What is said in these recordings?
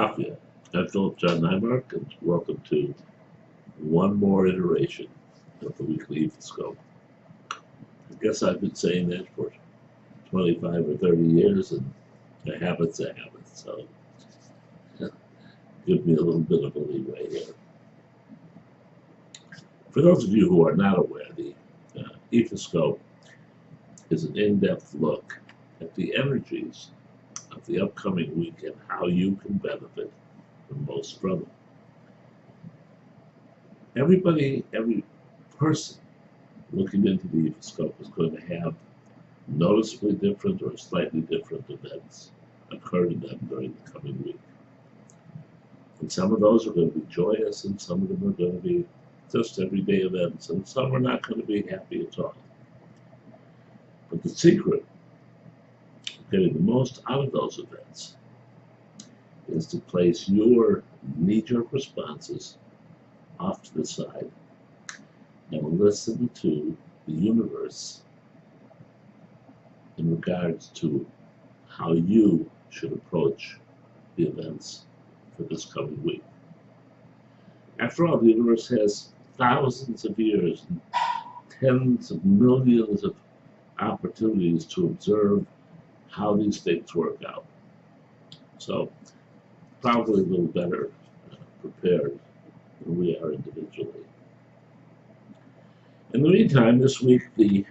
Philadelphia. I'm Philip John Nymark, and welcome to one more iteration of the Weekly Ifascope. I guess I've been saying that for 25 or 30 years, and a habit's a habit, so give me a little bit of a leeway here. For those of you who are not aware, the Ifascope is an in-depth look at the energies of the upcoming week and how you can benefit the most from it. Every person looking into the Ifascope is going to have noticeably different or slightly different events occur to them during the coming week. And some of those are going to be joyous, and some of them are going to be just everyday events, and some are not going to be happy at all. But the secret of getting the most out of those events is to place your knee-jerk responses off to the side and listen to the universe in regards to how you should approach the events for this coming week. After all, the universe has thousands of years and tens of millions of opportunities to observe how these things work out. So, probably a little better prepared than we are individually. In the meantime, this week the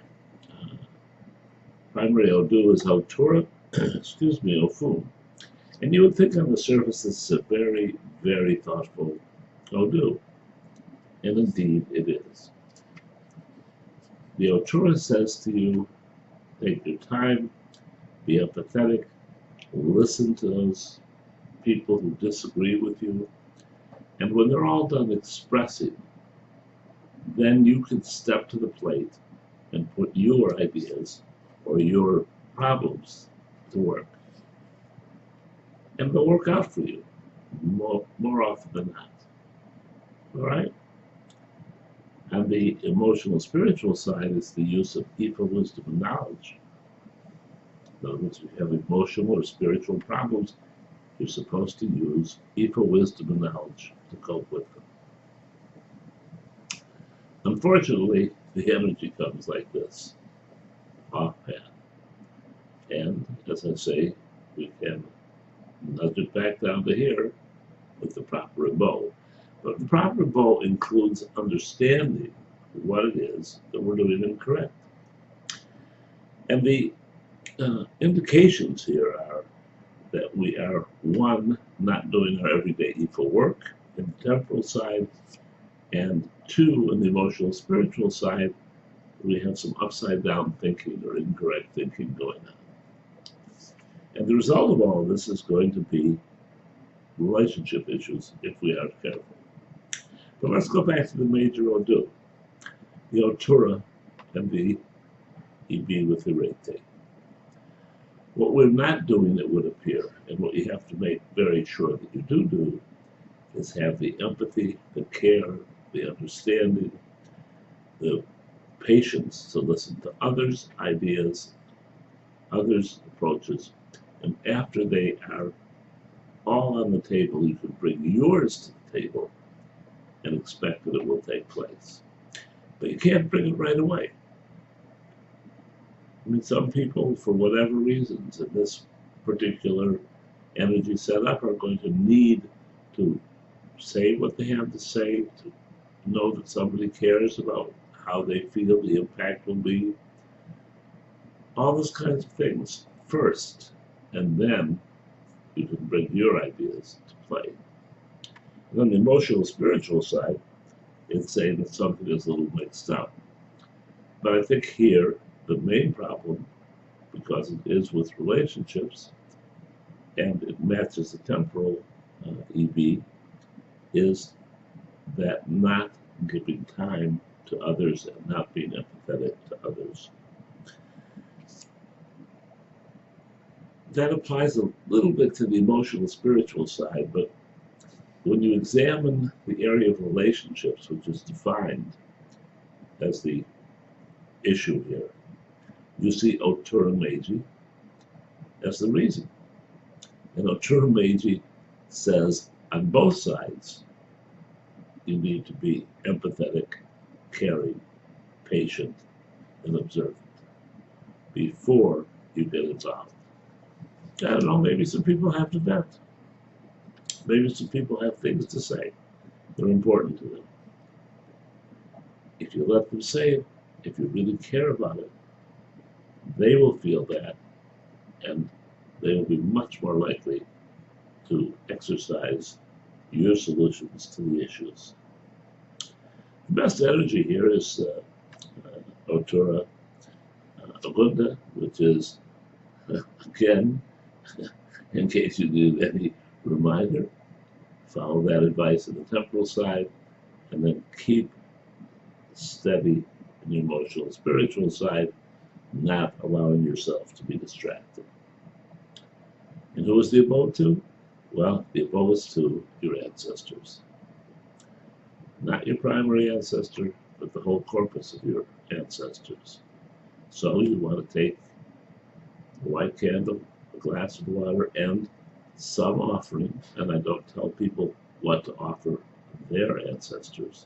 primary Odu is Otura, Ofun. And you would think on the surface this is a very, very thoughtful Odu. And indeed it is. The Otura says to you, take your time, be empathetic, listen to those people who disagree with you, and when they're all done expressing, then you can step to the plate and put your ideas or your problems to work. And they'll work out for you more often than not. All right? And the emotional spiritual side is the use of Ifa wisdom and knowledge. In other words, if you have emotional or spiritual problems, you're supposed to use Ifa wisdom and knowledge to cope with them. Unfortunately, the energy comes like this, off-hand. And, as I say, we can nudge it back down to here with the proper bow. But the proper bow includes understanding what it is that we're doing incorrect. And the indications here are that we are, one, not doing our everyday Ifa work in the temporal side, and two, in the emotional spiritual side, we have some upside down thinking or incorrect thinking going on. And the result of all of this is going to be relationship issues if we aren't careful. But let's go back to the major Odu, the Otura and the EB with the Rete. What we're not doing, it would appear, and what you have to make very sure that you do, is have the empathy, the care, the understanding, the patience to listen to others' ideas, others' approaches, and after they are all on the table, you can bring yours to the table and expect that it will take place. But you can't bring it right away. I mean, some people, for whatever reasons, in this particular energy setup, are going to need to say what they have to say, to know that somebody cares about how they feel the impact will be. All those kinds of things first, and then you can bring your ideas to play. And on the emotional spiritual side, it's saying that something is a little mixed up. But I think here, the main problem, because it is with relationships, and it matches the temporal EB, is that not giving time to others and not being empathetic to others. That applies a little bit to the emotional spiritual side, but when you examine the area of relationships, which is defined as the issue here, you see Otura Meiji as the reason. And Otura Meiji says on both sides, you need to be empathetic, caring, patient, and observant before you get involved. I don't know, maybe some people have to vent. Maybe some people have things to say that are important to them. If you let them say it, if you really care about it, they will feel that, and they will be much more likely to exercise your solutions to the issues. The best energy here is Otura Agunda, which is, again, in case you need any reminder, follow that advice on the temporal side, and then keep steady in the emotional and spiritual side, not allowing yourself to be distracted. And who is the abode to? Well, the abode is to your ancestors. Not your primary ancestor, but the whole corpus of your ancestors. So you want to take a white candle, a glass of water, and some offering, and I don't tell people what to offer their ancestors,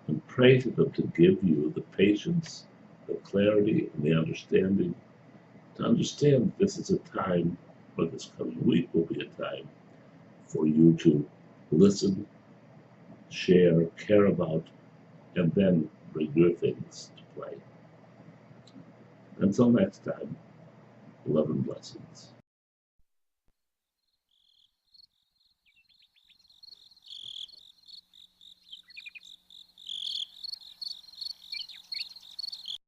and pray to them to give you the patience, the clarity, and the understanding to understand this is a time, or this coming week will be a time for you to listen, share, care about, and then bring your things to play. Until next time, love and blessings.